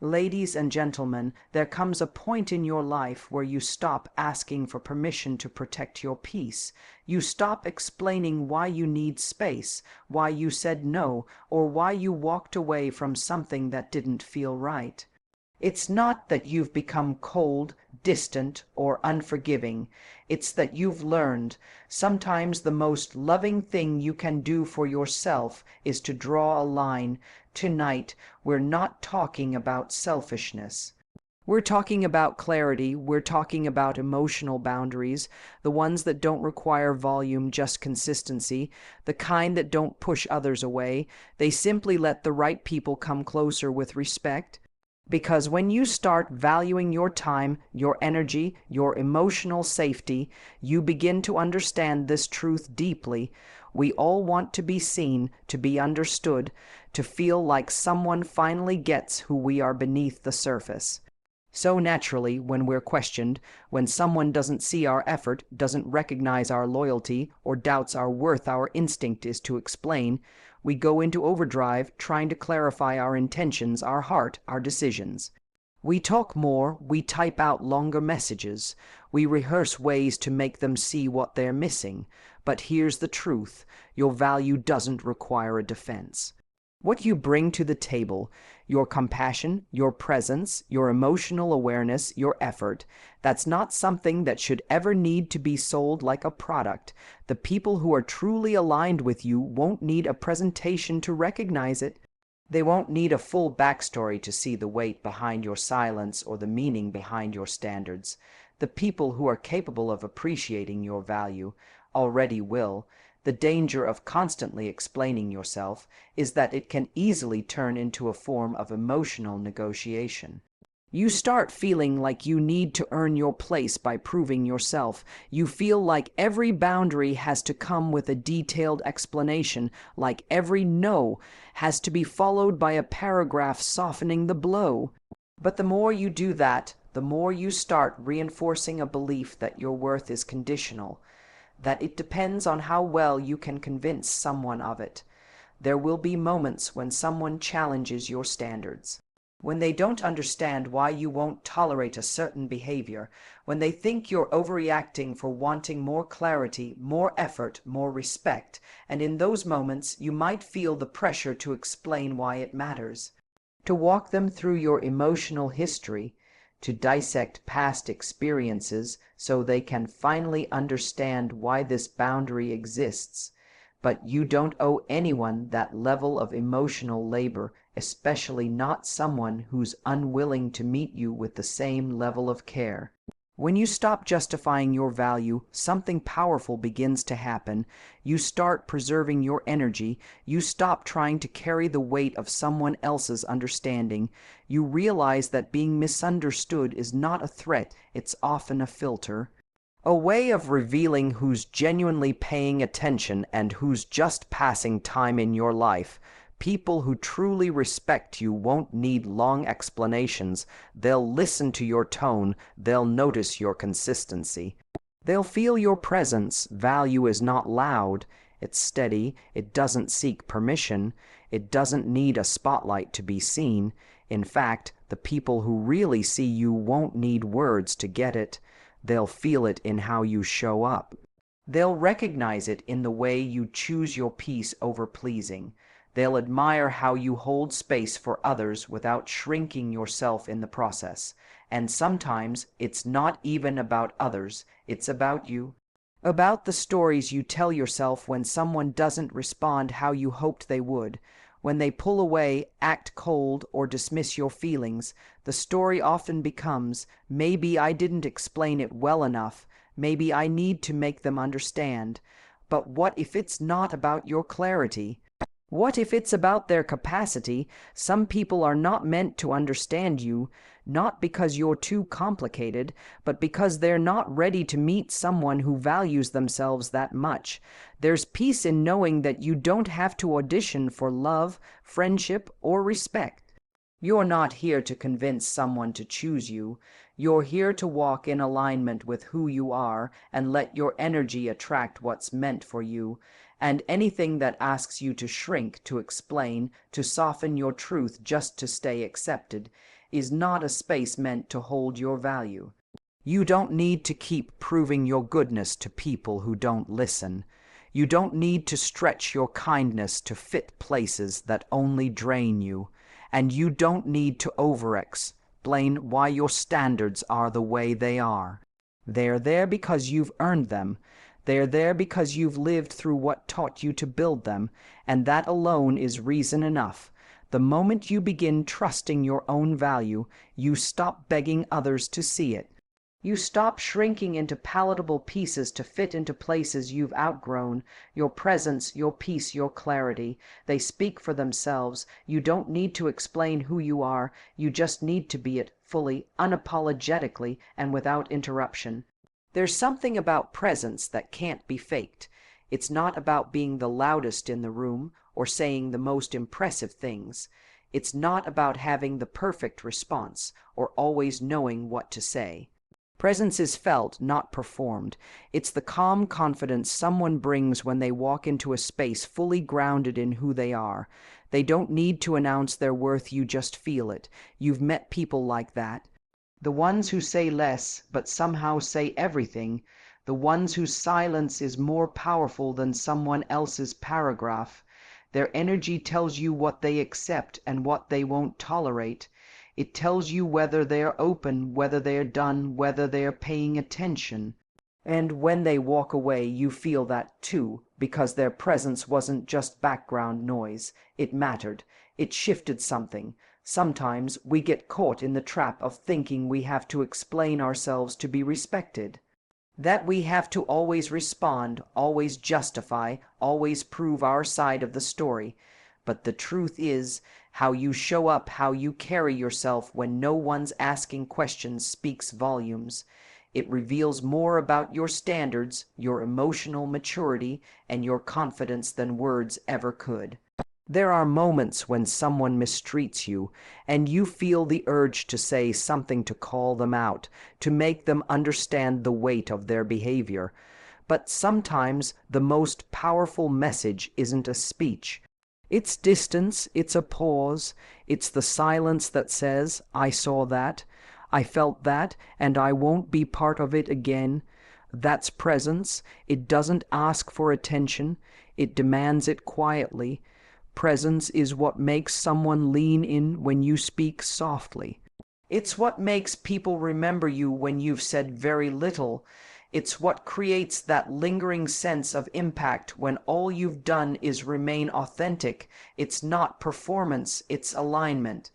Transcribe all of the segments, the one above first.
Ladies and gentlemen, there comes a point in your life where you stop asking for permission to protect your peace. You stop explaining why you need space, why you said no, or why you walked away from something that didn't feel right. It's not that you've become cold, distant, or unforgiving. It's that you've learned. Sometimes the most loving thing you can do for yourself is to draw a line. Tonight, we're not talking about selfishness. We're talking about clarity. We're talking about emotional boundaries, the ones that don't require volume, just consistency, the kind that don't push others away. They simply let the right people come closer with respect. Because when you start valuing your time, your energy, your emotional safety, you begin to understand this truth deeply. We all want to be seen, to be understood, to feel like someone finally gets who we are beneath the surface. So naturally, when we're questioned, when someone doesn't see our effort, doesn't recognize our loyalty, or doubts our worth, our instinct is to explain, we go into overdrive, trying to clarify our intentions, our heart, our decisions. We talk more, we type out longer messages, we rehearse ways to make them see what they're missing. But here's the truth: your value doesn't require a defense. What you bring to the table, your compassion, your presence, your emotional awareness, your effort, that's not something that should ever need to be sold like a product. The people who are truly aligned with you won't need a presentation to recognize it. They won't need a full backstory to see the weight behind your silence or the meaning behind your standards. The people who are capable of appreciating your value already will. The danger of constantly explaining yourself is that it can easily turn into a form of emotional negotiation. You start feeling like you need to earn your place by proving yourself. You feel like every boundary has to come with a detailed explanation, like every no has to be followed by a paragraph softening the blow. But the more you do that, the more you start reinforcing a belief that your worth is conditional, that it depends on how well you can convince someone of it. There will be moments when someone challenges your standards, when they don't understand why you won't tolerate a certain behavior, when they think you're overreacting for wanting more clarity, more effort, more respect, and in those moments you might feel the pressure to explain why it matters, to walk them through your emotional history, to dissect past experiences so they can finally understand why this boundary exists. But you don't owe anyone that level of emotional labor, especially not someone who's unwilling to meet you with the same level of care. When you stop justifying your value, something powerful begins to happen. You start preserving your energy. You stop trying to carry the weight of someone else's understanding. You realize that being misunderstood is not a threat, it's often a filter. A way of revealing who's genuinely paying attention and who's just passing time in your life. People who truly respect you won't need long explanations. They'll listen to your tone. They'll notice your consistency. They'll feel your presence. Value is not loud. It's steady. It doesn't seek permission. It doesn't need a spotlight to be seen. In fact, the people who really see you won't need words to get it. They'll feel it in how you show up. They'll recognize it in the way you choose your peace over pleasing. They'll admire how you hold space for others without shrinking yourself in the process. And sometimes it's not even about others, it's about you. About the stories you tell yourself when someone doesn't respond how you hoped they would. When they pull away, act cold, or dismiss your feelings, the story often becomes, maybe I didn't explain it well enough, maybe I need to make them understand. But what if it's not about your clarity? What if it's about their capacity? Some people are not meant to understand you, not because you're too complicated, but because they're not ready to meet someone who values themselves that much. There's peace in knowing that you don't have to audition for love, friendship, or respect. You're not here to convince someone to choose you. You're here to walk in alignment with who you are and let your energy attract what's meant for you. And anything that asks you to shrink, to explain, to soften your truth just to stay accepted, is not a space meant to hold your value. You don't need to keep proving your goodness to people who don't listen. You don't need to stretch your kindness to fit places that only drain you. And you don't need to overexplain why your standards are the way they are. They're there because you've earned them. They're there because you've lived through what taught you to build them, and that alone is reason enough. The moment you begin trusting your own value, you stop begging others to see it. You stop shrinking into palatable pieces to fit into places you've outgrown. Your presence, your peace, your clarity, they speak for themselves. You don't need to explain who you are. You just need to be it fully, unapologetically, and without interruption. There's something about presence that can't be faked. It's not about being the loudest in the room or saying the most impressive things. It's not about having the perfect response or always knowing what to say. Presence is felt, not performed. It's the calm confidence someone brings when they walk into a space fully grounded in who they are. They don't need to announce their worth, you just feel it. You've met people like that. The ones who say less, but somehow say everything. The ones whose silence is more powerful than someone else's paragraph. Their energy tells you what they accept and what they won't tolerate. It tells you whether they're open, whether they're done, whether they're paying attention. And when they walk away, you feel that too, because their presence wasn't just background noise. It mattered. It shifted something. Sometimes we get caught in the trap of thinking we have to explain ourselves to be respected. That we have to always respond, always justify, always prove our side of the story. But the truth is, how you show up, how you carry yourself when no one's asking questions speaks volumes. It reveals more about your standards, your emotional maturity, and your confidence than words ever could. There are moments when someone mistreats you, and you feel the urge to say something to call them out, to make them understand the weight of their behavior. But sometimes the most powerful message isn't a speech. It's distance, it's a pause, it's the silence that says, I saw that, I felt that, and I won't be part of it again. That's presence. It doesn't ask for attention, it demands it quietly. Presence is what makes someone lean in when you speak softly. It's what makes people remember you when you've said very little. It's what creates that lingering sense of impact when all you've done is remain authentic. It's not performance, it's alignment.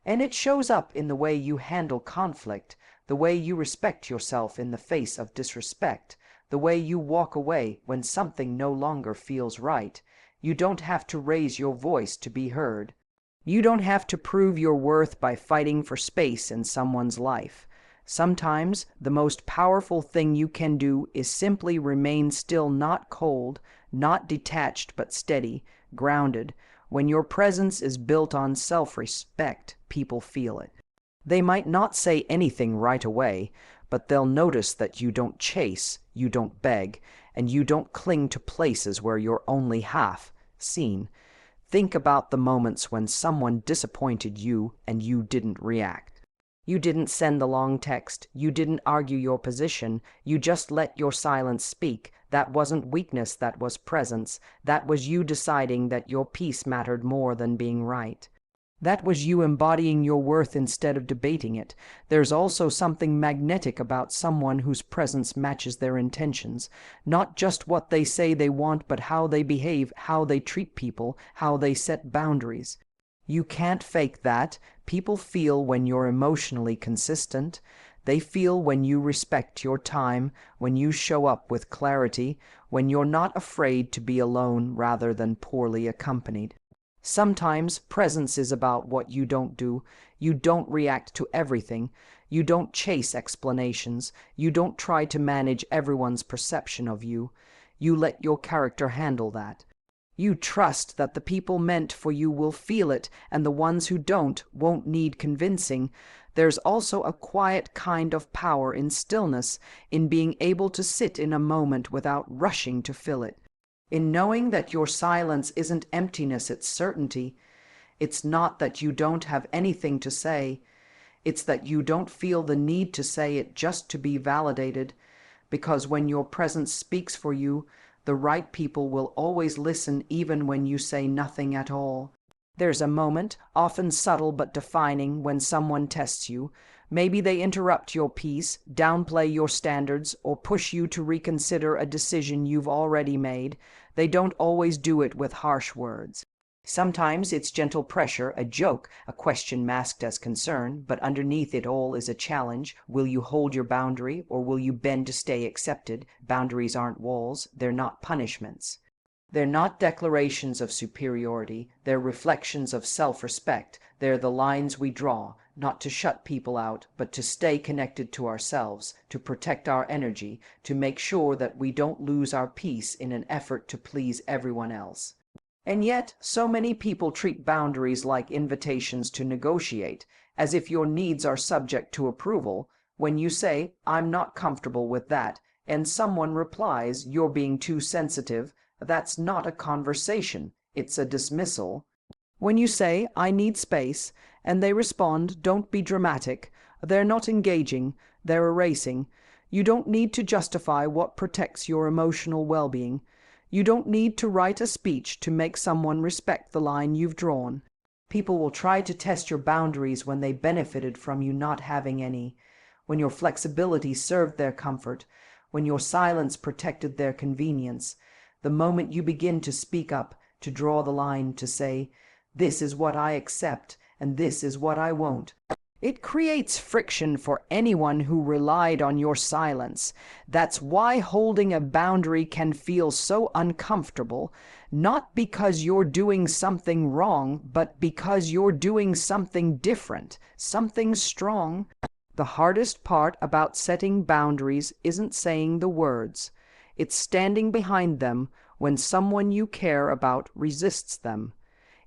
And it shows up in the way you handle conflict, the way you respect yourself in the face of disrespect, the way you walk away when something no longer feels right. You don't have to raise your voice to be heard. You don't have to prove your worth by fighting for space in someone's life. Sometimes the most powerful thing you can do is simply remain still, not cold, not detached, but steady, grounded. When your presence is built on self-respect, people feel it. They might not say anything right away, but they'll notice that you don't chase, you don't beg, and you don't cling to places where you're only half seen. Think about the moments when someone disappointed you and you didn't react. You didn't send the long text. You didn't argue your position. You just let your silence speak. That wasn't weakness, that was presence. That was you deciding that your peace mattered more than being right. That was you embodying your worth instead of debating it. There's also something magnetic about someone whose presence matches their intentions. Not just what they say they want, but how they behave, how they treat people, how they set boundaries. You can't fake that. People feel when you're emotionally consistent. They feel when you respect your time, when you show up with clarity, when you're not afraid to be alone rather than poorly accompanied. Sometimes presence is about what you don't do. You don't react to everything. You don't chase explanations. You don't try to manage everyone's perception of you. You let your character handle that. You trust that the people meant for you will feel it, and the ones who don't won't need convincing. There's also a quiet kind of power in stillness, in being able to sit in a moment without rushing to fill it. In knowing that your silence isn't emptiness, it's certainty. It's not that you don't have anything to say. It's that you don't feel the need to say it just to be validated, because when your presence speaks for you, the right people will always listen even when you say nothing at all. There's a moment, often subtle but defining, when someone tests you. Maybe they interrupt your peace, downplay your standards, or push you to reconsider a decision you've already made. They don't always do it with harsh words. Sometimes it's gentle pressure, a joke, a question masked as concern, but underneath it all is a challenge. Will you hold your boundary, or will you bend to stay accepted? Boundaries aren't walls, they're not punishments. They're not declarations of superiority, they're reflections of self-respect. They're the lines we draw, not to shut people out, but to stay connected to ourselves, to protect our energy, to make sure that we don't lose our peace in an effort to please everyone else. And yet, so many people treat boundaries like invitations to negotiate, as if your needs are subject to approval. When you say, "I'm not comfortable with that," and someone replies, "You're being too sensitive," that's not a conversation, it's a dismissal. When you say, "I need space," and they respond, "Don't be dramatic," they're not engaging, they're erasing. You don't need to justify what protects your emotional well-being. You don't need to write a speech to make someone respect the line you've drawn. People will try to test your boundaries when they benefited from you not having any, when your flexibility served their comfort, when your silence protected their convenience. The moment you begin to speak up, to draw the line, to say, "This is what I accept, and this is what I won't," it creates friction for anyone who relied on your silence. That's why holding a boundary can feel so uncomfortable, not because you're doing something wrong, but because you're doing something different, something strong. The hardest part about setting boundaries isn't saying the words. It's standing behind them when someone you care about resists them.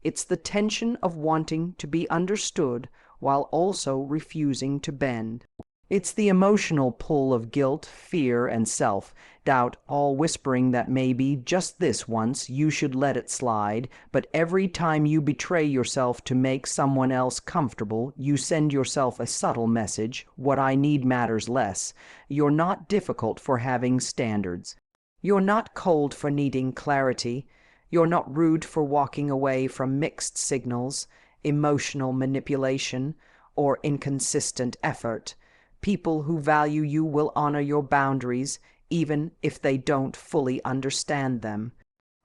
It's the tension of wanting to be understood while also refusing to bend. It's the emotional pull of guilt, fear, and self-doubt, all whispering that maybe, just this once, you should let it slide. But every time you betray yourself to make someone else comfortable, you send yourself a subtle message: what I need matters less. You're not difficult for having standards. You're not cold for needing clarity. You're not rude for walking away from mixed signals, emotional manipulation, or inconsistent effort. People who value you will honor your boundaries, even if they don't fully understand them.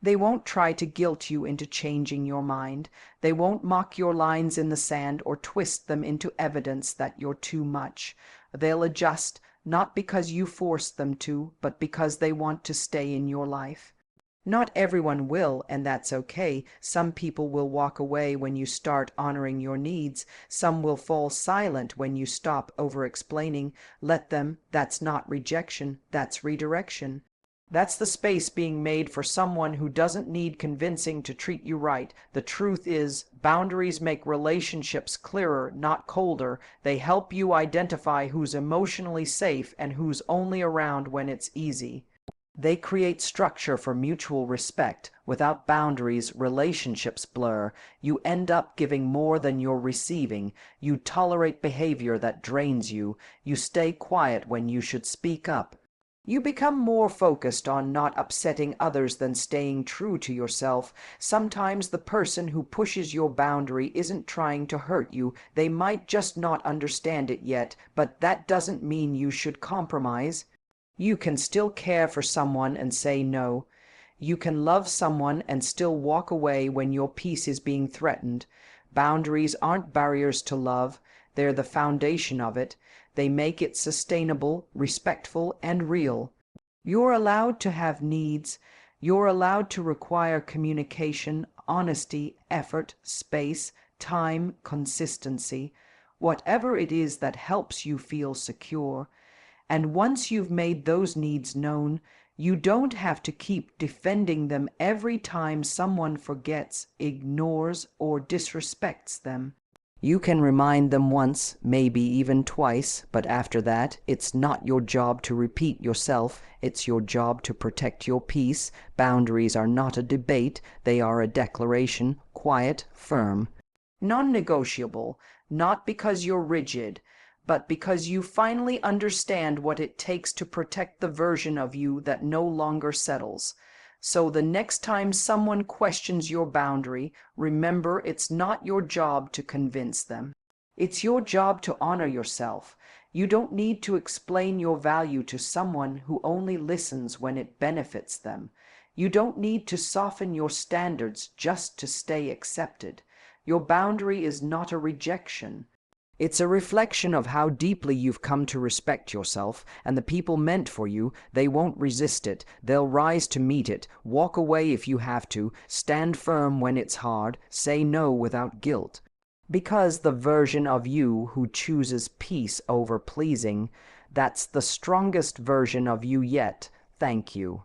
They won't try to guilt you into changing your mind. They won't mock your lines in the sand or twist them into evidence that you're too much. They'll adjust, not because you forced them to, but because they want to stay in your life. Not everyone will, and that's okay. Some people will walk away when you start honoring your needs. Some will fall silent when you stop over-explaining. Let them. That's not rejection, that's redirection. That's the space being made for someone who doesn't need convincing to treat you right. The truth is, boundaries make relationships clearer, not colder. They help you identify who's emotionally safe and who's only around when it's easy. They create structure for mutual respect. Without boundaries, relationships blur. You end up giving more than you're receiving. You tolerate behavior that drains you. You stay quiet when you should speak up. You become more focused on not upsetting others than staying true to yourself. Sometimes the person who pushes your boundary isn't trying to hurt you. They might just not understand it yet, but that doesn't mean you should compromise. You can still care for someone and say no. You can love someone and still walk away when your peace is being threatened. Boundaries aren't barriers to love. They're the foundation of it. They make it sustainable, respectful, and real. You're allowed to have needs. You're allowed to require communication, honesty, effort, space, time, consistency, whatever it is that helps you feel secure. And once you've made those needs known, you don't have to keep defending them every time someone forgets, ignores, or disrespects them. You can remind them once, maybe even twice, but after that, it's not your job to repeat yourself. It's your job to protect your peace. Boundaries are not a debate. They are a declaration, quiet, firm. Non-negotiable, not because you're rigid, but because you finally understand what it takes to protect the version of you that no longer settles. So the next time someone questions your boundary, remember it's not your job to convince them. It's your job to honor yourself. You don't need to explain your value to someone who only listens when it benefits them. You don't need to soften your standards just to stay accepted. Your boundary is not a rejection. It's a reflection of how deeply you've come to respect yourself, and the people meant for you, they won't resist it. They'll rise to meet it. Walk away if you have to. Stand firm when it's hard. Say no without guilt. Because the version of you who chooses peace over pleasing, that's the strongest version of you yet. Thank you.